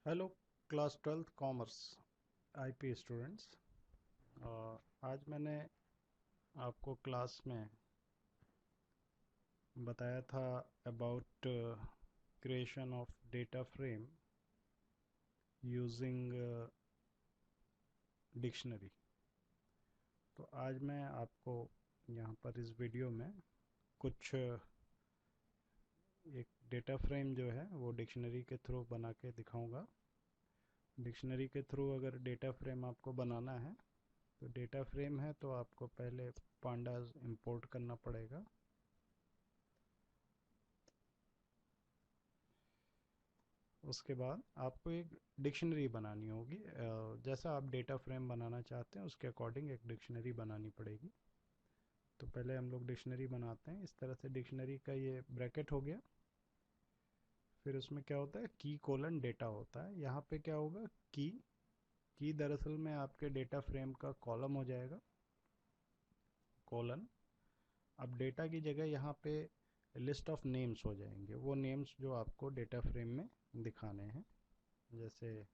Hello class 12th commerce IP students. आज मैंने आपको क्लास में बताया था about creation of data frame using dictionary. तो आज मैं आपको यहाँ पर इस वीडियो में कुछ एक डेटा फ्रेम जो है वो डिक्शनरी के थ्रू बना के दिखाऊंगा। डिक्शनरी के थ्रू अगर डेटा फ्रेम आपको बनाना है तो डेटा फ्रेम है तो आपको पहले पांडास इंपोर्ट करना पड़ेगा। उसके बाद आपको एक डिक्शनरी बनानी होगी। जैसा आप डेटा फ्रेम बनाना चाहते हैं उसके अकॉर्डिंग एक डिक्शनरी बनानी पड़ेगी। तो पहले हम लोग डिक्शनरी बनाते हैं। इस तरह से डिक्शनरी का ये ब्रैकेट हो गया। फिर उसमें क्या होता है, की कोलन डेटा होता है। यहाँ पे क्या होगा, की की दरअसल में आपके डेटा फ्रेम का कॉलम हो जाएगा, कोलन। अब डेटा की जगह यहाँ पे लिस्ट ऑफ नेम्स हो जाएंगे, वो नेम्स जो आपको डेटा फ्रेम में दिखाने हैं। जैसे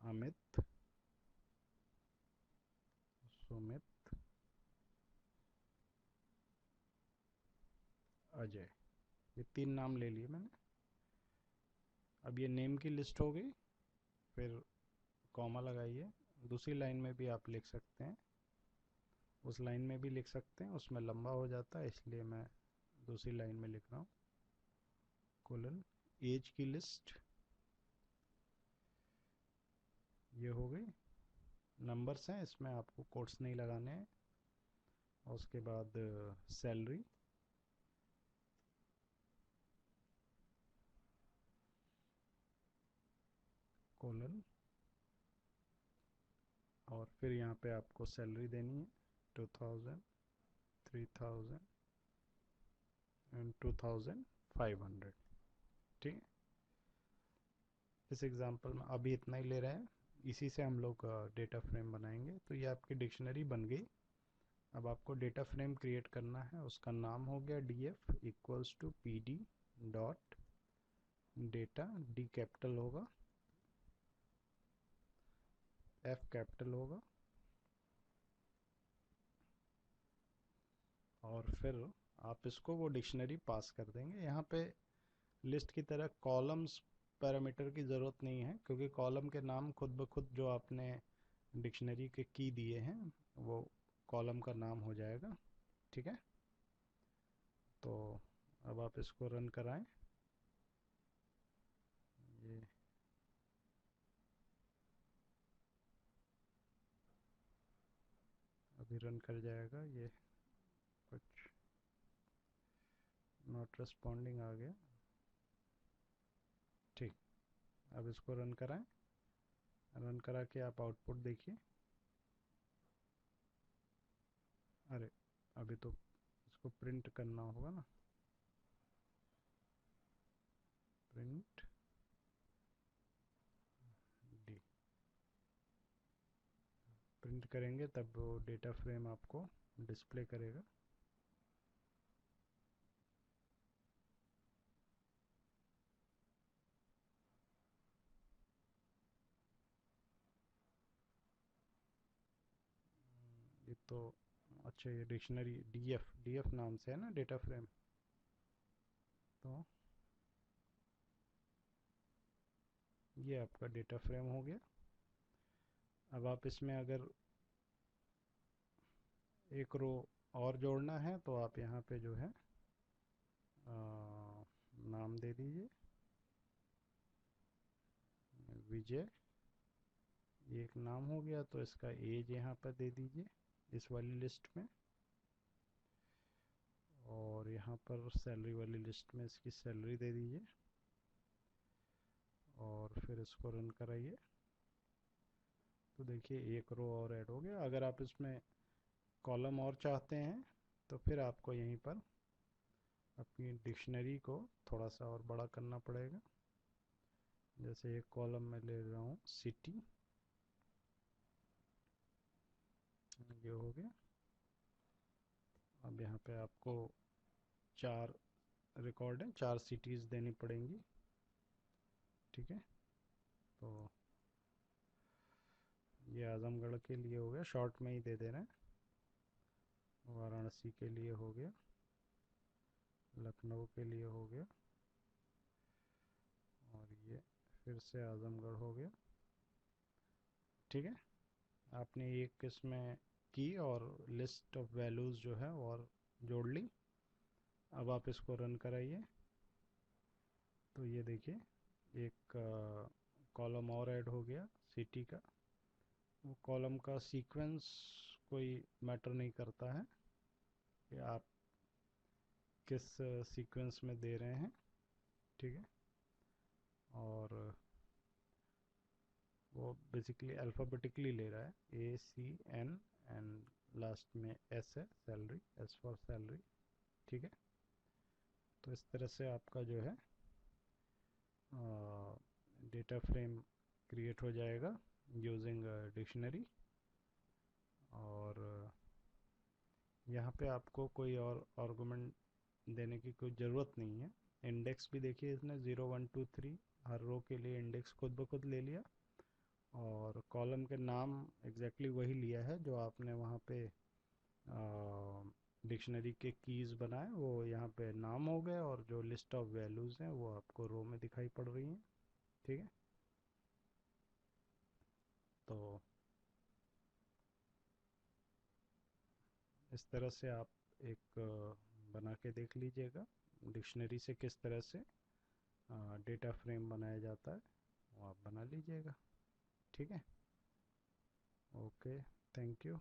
अमित, सुमित, अजय, ये 3 नाम ले लिए मैंने। अब ये नेम की लिस्ट हो गई। फिर कॉमा लगाइए। दूसरी लाइन में भी आप लिख सकते हैं, उस लाइन में भी लिख सकते हैं, उसमें लंबा हो जाता है इसलिए मैं दूसरी लाइन में लिख रहा हूँ। कोलन, एज की लिस्ट ये हो गई। नंबर्स हैं, इसमें आपको कोट्स नहीं लगाने हैं। और उसके बाद सैलरी, कोलन, और फिर यहाँ पे आपको सैलरी देनी है 2000, 3000 एंड 2500। ठीक है। इस एग्जांपल में अभी इतना ही ले रहे हैं, इसी से हम लोग डेटा फ्रेम बनाएंगे। तो ये आपकी डिक्शनरी बन गई। अब आपको डेटा फ्रेम क्रिएट करना है। उसका नाम हो गया df equals to pd dot data. D capital होगा, एफ कैपिटल होगा, और फिर आप इसको वो डिक्शनरी पास कर देंगे। यहाँ पे लिस्ट की तरह कॉलम्स पैरामीटर की ज़रूरत नहीं है, क्योंकि कॉलम के नाम खुद ब खुद जो आपने डिक्शनरी के की दिए हैं वो कॉलम का नाम हो जाएगा। ठीक है। तो अब आप इसको रन कराएं। ये अभी रन कर जाएगा। ये कुछ नॉट रिस्पॉन्डिंग आ गया। ठीक। अब इसको रन कराएं। रन करा के आप आउटपुट देखिए। अरे, अभी तो इसको प्रिंट करना होगा ना। प्रिंट डी, प्रिंट करेंगे तब वो डेटा फ्रेम आपको डिस्प्ले करेगा। ये तो अच्छा, ये डिक्शनरी डीएफ डीएफ नाम से है ना डेटा फ्रेम। तो ये आपका डेटा फ्रेम हो गया। अब आप इसमें अगर एक रो और जोड़ना है तो आप यहाँ पे जो है नाम दे दीजिए, विजय। ये एक नाम हो गया, तो इसका एज यहाँ पर दे दीजिए इस वाली लिस्ट में। और यहाँ पर सैलरी वाली लिस्ट में इसकी सैलरी दे दीजिए। और फिर इसको रन कराइए। तो देखिए एक रो और ऐड हो गया। अगर आप इसमें कॉलम और चाहते हैं तो फिर आपको यहीं पर अपनी डिक्शनरी को थोड़ा सा और बड़ा करना पड़ेगा। जैसे एक कॉलम में ले रहा हूँ सिटी, ये हो गया। अब यहाँ पे आपको 4 रिकॉर्ड है, 4 सिटीज़ देनी पड़ेंगी। ठीक है। तो ये आजमगढ़ के लिए हो गया, शॉर्ट में ही दे दे रहे हैं। वाराणसी के लिए हो गया, लखनऊ के लिए हो गया, और ये फिर से आजमगढ़ हो गया। ठीक है, आपने एक इसमें की और लिस्ट ऑफ वैल्यूज़ जो है और जोड़ ली। अब आप इसको रन कराइए तो ये देखिए एक कॉलम और ऐड हो गया सिटी का। वो कॉलम का सीक्वेंस कोई मैटर नहीं करता है कि आप किस सीक्वेंस में दे रहे हैं। ठीक है, और वो बेसिकली अल्फ़ाबेटिकली ले रहा है, ACN एंड लास्ट में S है, सैलरी, S फॉर सैलरी। ठीक है, तो इस तरह से आपका जो है डेटा फ्रेम क्रिएट हो जाएगा यूजिंग डिक्शनरी। और यहाँ पे आपको कोई और आर्गुमेंट देने की कोई ज़रूरत नहीं है। इंडेक्स भी देखिए इसने 0 1 2 3 हर रो के लिए इंडेक्स खुद ब खुद ले लिया, और कॉलम के नाम एग्जैक्टली वही लिया है जो आपने वहाँ पे डिक्शनरी के कीज़ बनाए, वो यहाँ पे नाम हो गए, और जो लिस्ट ऑफ वैल्यूज़ हैं वो आपको रो में दिखाई पड़ रही हैं। ठीक है, तो इस तरह से आप एक बना के देख लीजिएगा डिक्शनरी से किस तरह से डेटा फ्रेम बनाया जाता है, वो आप बना लीजिएगा। ठीक है, ओके, थैंक यू।